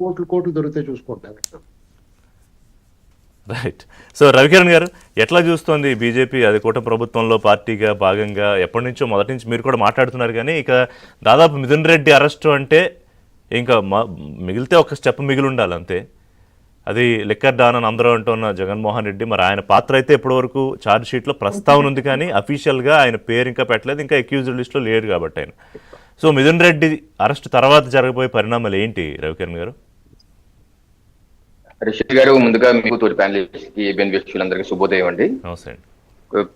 కోట్లు కోట్లు దొరికితే చూసుకుంటారు. రైట్. సో రవికిరణ్ గారు, ఎట్లా చూస్తోంది బీజేపీ అది కూటమి ప్రభుత్వంలో పార్టీగా భాగంగా ఎప్పటి నుంచో మొదటి నుంచి మీరు కూడా మాట్లాడుతున్నారు, కానీ ఇక దాదాపు మిథున్ రెడ్డి అరెస్టు అంటే ఇంకా మిగిలితే ఒక స్టెప్ మిగిలి ఉండాలి అంతే. అది లిక్కర్ డాన్ అని అందరూ అంటున్న జగన్మోహన్ రెడ్డి, మరి ఆయన పాత్ర అయితే ఇప్పటివరకు ఛార్జ్ షీట్లో ప్రస్తావన ఉంది, కానీ అఫీషియల్గా ఆయన పేరు ఇంకా పెట్టలేదు, ఇంకా అక్యూజ్డ్ లిస్టులో లేడు కాబట్టి ఆయన. సో మిథున్ రెడ్డి అరెస్ట్ తర్వాత జరగబోయే పరిణామాలు ఏంటి రవికిరణ్ గారు? రిషి గారు, ముందుగా మీకు తోటి ప్యానలిస్ట్ కి ఏబిఎన్ వీక్షకులందరికీ శుభోదయం అండి. నమస్తే అండి.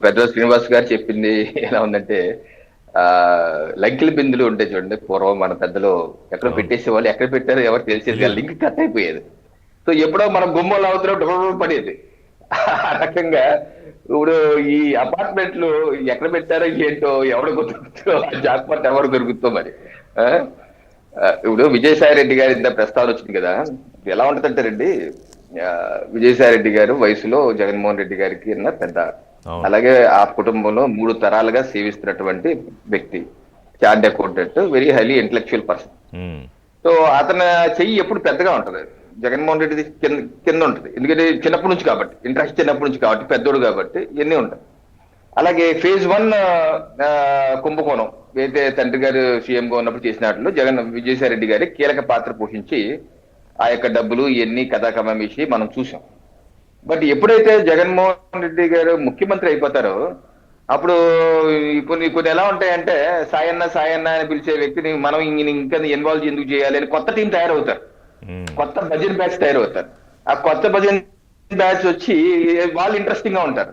పెద్ద శ్రీనివాస్ గారు చెప్పింది ఎలా ఉందంటే, లంకెల బిందులు ఉంటే చూడండి, పూర్వం మన పెద్దలు ఎక్కడో పెట్టేసేవాళ్ళు, ఎక్కడ పెట్టారో ఎవరు తెలిసేది, లింక్ కట్ అయిపోయేది. సో ఎప్పుడో మనం గుమ్మలు అవుతున్నప్పుడు పడేది. ఆ రకంగా ఇప్పుడు ఈ అపార్ట్మెంట్లు ఎక్కడ పెట్టారో ఏంటో ఎవరు గుర్తుందో, జాక్పాట్ ఎవరు దొరుకుతుందో మరి. ఇప్పుడు విజయసాయి రెడ్డి గారి ఇంత ప్రస్తావన వచ్చింది కదా, ఎలా ఉంటదంటారండి, విజయసాయి రెడ్డి గారు వయసులో జగన్మోహన్ రెడ్డి గారికి పెద్ద, అలాగే ఆ కుటుంబంలో 3 తరాలుగా సేవిస్తున్నటువంటి వ్యక్తి, chart accountant, very highly intellectual person. So అతని చెయ్యి ఎప్పుడు పెద్దగా ఉంటది, జగన్మోహన్ రెడ్డి కింద ఉంటది, ఎందుకంటే చిన్నప్పటి నుంచి కాబట్టి, ఇంట్రెస్ట్ చిన్నప్పటి నుంచి కాబట్టి, పెద్దోడు కాబట్టి ఇవన్నీ ఉంటాయి. అలాగే ఫేజ్ 1 కుంభకోణం అయితే తండ్రి గారు సీఎంగా ఉన్నప్పుడు చేసినట్లు విజయసాయి రెడ్డి గారి కీలక పాత్ర పోషించి ఆ యొక్క డబ్బులు ఇవన్నీ కథాకమేసి మనం చూసాం. బట్ ఎప్పుడైతే జగన్మోహన్ రెడ్డి గారు ముఖ్యమంత్రి అయిపోతారో అప్పుడు కొన్ని ఎలా ఉంటాయంటే, సాయన్న సాయన్న అని పిలిచే వ్యక్తిని మనం ఇంకా ఇన్వాల్వ్ ఎందుకు చేయాలి అని కొత్త టీం తయారవుతారు, కొత్త భజన్ బ్యాచ్ తయారవుతారు. ఆ కొత్త భజన్ బ్యాచ్ వచ్చి వాళ్ళు ఇంట్రెస్టింగ్ గా ఉంటారు.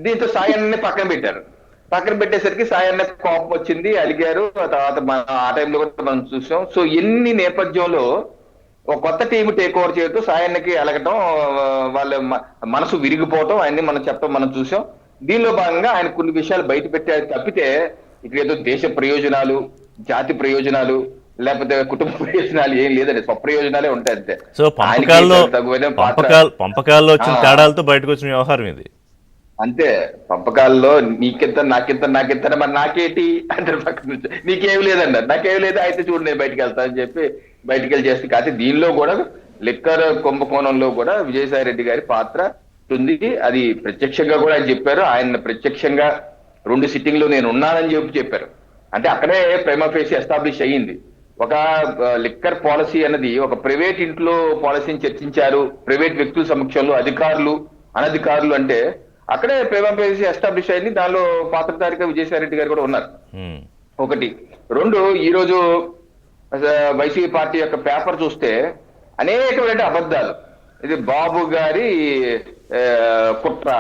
దీంతో సాయన్ని పక్కన పెట్టారు. పక్కన పెట్టేసరికి సాయన్న కోపం వచ్చింది, అలిగారు. ఆ తర్వాత ఆ టైంలో కూడా మనం చూసాం. సో ఎన్ని నేపథ్యంలో ఒక కొత్త టీం టేక్ ఓవర్ చేయటం, సాయన్నకి అలగటం, వాళ్ళ మనసు విరిగిపోవటం అన్ని మనం చూసాం. దీనిలో భాగంగా ఆయన కొన్ని విషయాలు బయట పెట్టారు తప్పితే, ఇక్కడ ఏదో దేశ ప్రయోజనాలు, జాతి ప్రయోజనాలు, లేకపోతే కుటుంబ ప్రయోజనాలు ఏం లేదండి, స్వప్రయోజనాలే ఉంటాయి అంతే. సో పంపకాల్లో వచ్చిన తేడాలతో బయటకు వచ్చిన వ్యవహారం ఇది అంతే. పంపకాల్లో నీకెంత నాకెంత మరి నాకేటి అంటే పక్కన నుంచి నీకేమి లేదన్నారు, నాకేమి లేదు అయితే చూడు నేను బయటకు వెళ్తా అని చెప్పి బయటకు వెళ్ళి చేస్తే. కాకపోతే దీనిలో కూడా లిక్కర్ కుంభకోణంలో కూడా విజయసాయి రెడ్డి గారి పాత్ర ఉంది. అది ప్రత్యక్షంగా కూడా ఆయన చెప్పారు. ఆయన ప్రత్యక్షంగా 2 సిట్టింగ్లు నేను ఉన్నానని చెప్పారు. అంటే అక్కడే ప్రైమా ఫేసి ఎస్టాబ్లిష్ అయ్యింది. ఒక లిక్కర్ పాలసీ అన్నది ఒక ప్రైవేట్ ఇంట్లో పాలసీని చర్చించారు, ప్రైవేట్ వ్యక్తుల సమక్షంలో, అధికారులు అనధికారులు, అంటే అక్కడే ప్రైమా ఫేసి ఎస్టాబ్లిష్ అయింది. దానిలో పాత్రధారిగా విజయసాయి రెడ్డి గారు కూడా ఉన్నారు. 1. 2, ఈరోజు వైసీపీ పార్టీ యొక్క పేపర్ చూస్తే అనేకమైన అబద్ధాలు. ఇది బాబు గారి కుట్ర,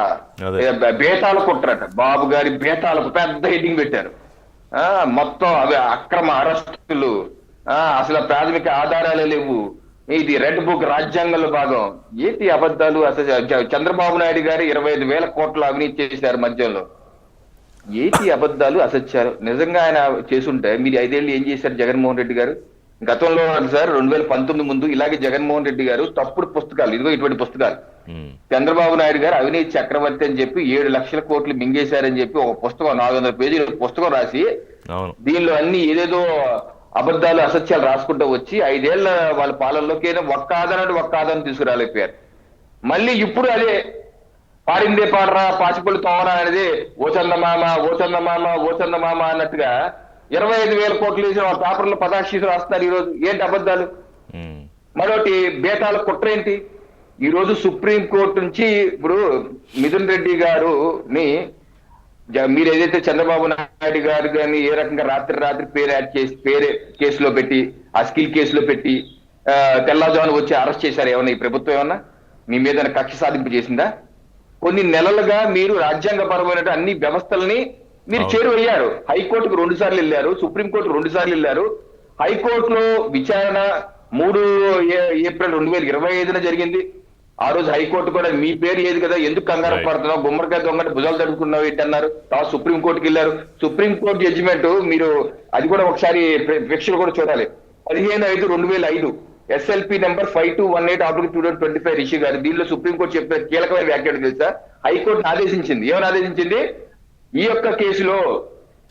బేతాల కుట్రట, బాబు గారి బేతాలకు పెద్ద హెడ్డింగ్ పెట్టారు. మొత్తం అవి అక్రమ అరెస్టులు, అసలు ప్రాథమిక ఆధారాలే లేవు, ఇది రెడ్ బుక్ రాజ్యాంగంలో భాగం. ఏంటి అబద్ధాలు? అసలు చంద్రబాబు నాయుడు గారు 25,000 కోట్ల అవినీతి చేశారు మధ్యంలో. ఏంటి అబద్ధాలు, అసత్యాలు? నిజంగా ఆయన చేసుంటే మీరు 5 ఏళ్ళు ఏం చేశారు జగన్మోహన్ రెడ్డి గారు? గతంలో సార్ 2019 ముందు ఇలాగే జగన్మోహన్ రెడ్డి గారు తప్పుడు పుస్తకాలు, ఇదిగో ఇటువంటి పుస్తకాలు, చంద్రబాబు నాయుడు గారు అవినీతి చక్రవర్తి అని చెప్పి 7 లక్షల కోట్లు మింగేశారని చెప్పి ఒక పుస్తకం, 400 పేజీల పుస్తకం రాసి దీనిలో అన్ని ఏదేదో అబద్ధాలు అసత్యాలు రాసుకుంటూ వచ్చి 5 ఏళ్ల వాళ్ళ పాలనలోకి ఒక్క ఆధారం తీసుకురాలేకపోయారు. మళ్ళీ ఇప్పుడు అదే పాడిందే పాడరా పాచిపల్లి తోమరా అనేది ఓ చందమామ అన్నట్టుగా 25,000 కోట్లు వేసిన వాళ్ళ పేపర్లో పదాక్షీలు రాస్తున్నారు ఈరోజు. ఏంటి అబద్ధాలు? మరొకటి బేతాల కుట్ర ఏంటి? ఈరోజు సుప్రీం కోర్టు నుంచి ఇప్పుడు మిథున్ రెడ్డి గారుని మీరు ఏదైతే చంద్రబాబు నాయుడు గారు కానీ ఏ రకంగా రాత్రి పేరు యాడ్ చేసి కేసులో పెట్టి, ఆ స్కిల్ కేసులో పెట్టి తెల్లజాను వచ్చి అరెస్ట్ చేశారు. ఏమన్నా ఈ ప్రభుత్వం ఏమన్నా మీ మీద కక్ష సాధింపు చేసిందా? కొన్ని నెలలుగా మీరు రాజ్యాంగపరమైన అన్ని వ్యవస్థల్ని మీరు చేరువయ్యారు. హైకోర్టుకు 2 సార్లు వెళ్ళారు, సుప్రీంకోర్టుకు 2 సార్లు వెళ్ళారు. హైకోర్టులో విచారణ 3 ఏప్రిల్ 2025 జరిగింది. ఆ రోజు హైకోర్టు కూడా మీ పేరు ఏది కదా, ఎందుకు కంగారు పడుతున్నావు, గుమ్మడికాయ దొంగటి భుజాలు తడుపుకున్నావు ఏంటి అన్నారు. తర్వాత సుప్రీంకోర్టుకి వెళ్ళారు. సుప్రీంకోర్టు జడ్జిమెంట్ మీరు అది కూడా ఒకసారి ప్రేక్షకులు కూడా చూడాలి. 15/5/2005 SLP నెంబర్ 5218/2025 రిషి గారు. దీనిలో సుప్రీంకోర్టు చెప్పే కీలకమైన వ్యాఖ్యలు తెలుసా? హైకోర్టు ఆదేశించింది, ఏమని ఆదేశించింది? ఈ యొక్క కేసులో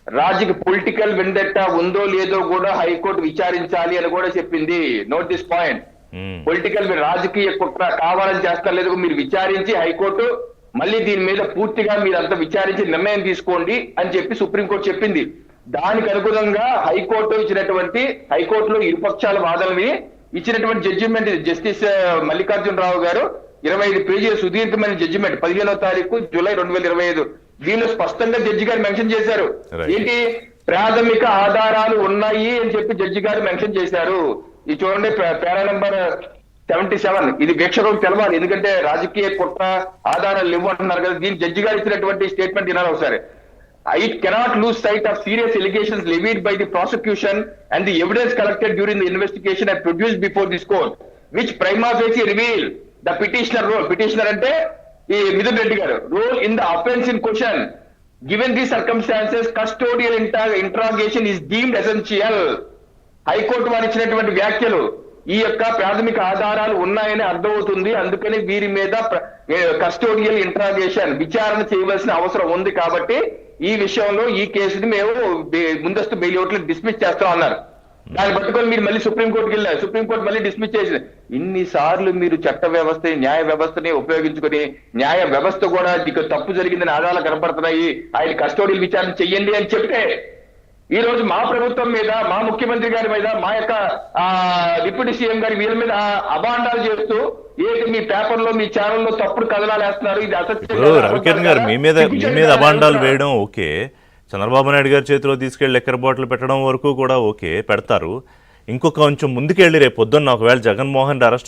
రాజకీయ పొలిటికల్ వెండెట్టా ఉందో లేదో కూడా హైకోర్టు విచారించాలి అని కూడా చెప్పింది. Note this point. పొలిటికల్ మీరు రాజకీయ కుట్ర కావాలని చేస్తారు లేదు మీరు విచారించి హైకోర్టు మళ్ళీ దీని మీద పూర్తిగా మీరంతా విచారించి నిర్ణయం తీసుకోండి అని చెప్పి సుప్రీంకోర్టు చెప్పింది. దానికి అనుగుణంగా హైకోర్టులో ఇరుపక్షాల వాదనని ఇచ్చినటువంటి జడ్జిమెంట్ జస్టిస్ మల్లికార్జున రావు గారు 25 పేజీల సుదీర్ఘమైన జడ్జిమెంట్ 15వ తారీఖు జూలై 2025. దీనిలో స్పష్టంగా జడ్జి గారు మెన్షన్ చేశారు. ఏంటి ప్రాథమిక ఆధారాలు ఉన్నాయి అని చెప్పి జడ్జి గారు మెన్షన్ చేశారు. ఇది చూడండి పేరా నెంబర్ 77. ఇది వీక్షకులకు తెలవాలి, ఎందుకంటే రాజకీయ కుట్ర ఆధారాలు లేవు అంటున్నారు కదా. దీని జడ్జి గారు ఇచ్చినటువంటి స్టేట్మెంట్ వినాలి ఒకసారి. It cannot lose sight of serious allegations levied by the prosecution and the evidence collected during the investigation and produced before this court, which prima facie reveal the petitioner role. Petitioner ante ee Midun Reddy garu role in the offense in question. Given these circumstances, custodial interrogation is deemed essential. High court వారు ఇచ్చినటువంటి వ్యాఖ్యలు ఈ యొక్క ప్రాథమిక ఆధారాలు ఉన్నాయని అర్థమవుతుంది. అందుకని వీరి మీద కస్టోడియల్ ఇంట్రాగేషన్ విచారణ చేయవలసిన అవసరం ఉంది. కాబట్టి ఈ విషయంలో ఈ కేసుని మేము ముందస్తు బెయిల్ అవుట్లకు డిస్మిస్ చేస్తాం అన్నారు. దాన్ని పట్టుకొని మీరు మళ్ళీ సుప్రీంకోర్టుకి వెళ్ళారు. సుప్రీంకోర్టు మళ్ళీ డిస్మిస్ చేసింది. ఇన్నిసార్లు మీరు చట్ట వ్యవస్థ న్యాయ వ్యవస్థని ఉపయోగించుకొని న్యాయ వ్యవస్థ కూడా ఇక తప్పు జరిగిందని ఆధారాలు కనపడుతున్నాయి, ఆయన కస్టోడియల్ విచారణ చెయ్యండి అని చెప్తే ఈ రోజు మా ప్రభుత్వం మీద, మా ముఖ్యమంత్రి గారి మీద, మా యొక్క డిప్యూటీ సీఎం గారి వీళ్ళ మీద అభాండాలు చేస్తూ ఏంటి మీ పేపర్లో మీ ఛానల్లో తప్పుడు కథనాలు వేస్తున్నారు. ఇది రవికిరణ్ గారు మీ మీద అభాండాలు వేయడం ఓకే, చంద్రబాబు నాయుడు గారి చేతిలో తీసుకెళ్లి లెక్కర్ బాటిల్ పెట్టడం వరకు కూడా ఓకే పెడతారు. ఇంకొక కొంచెం ముందుకెళ్ళి రేపు పొద్దున్న ఒకవేళ జగన్మోహన్ అరెస్ట్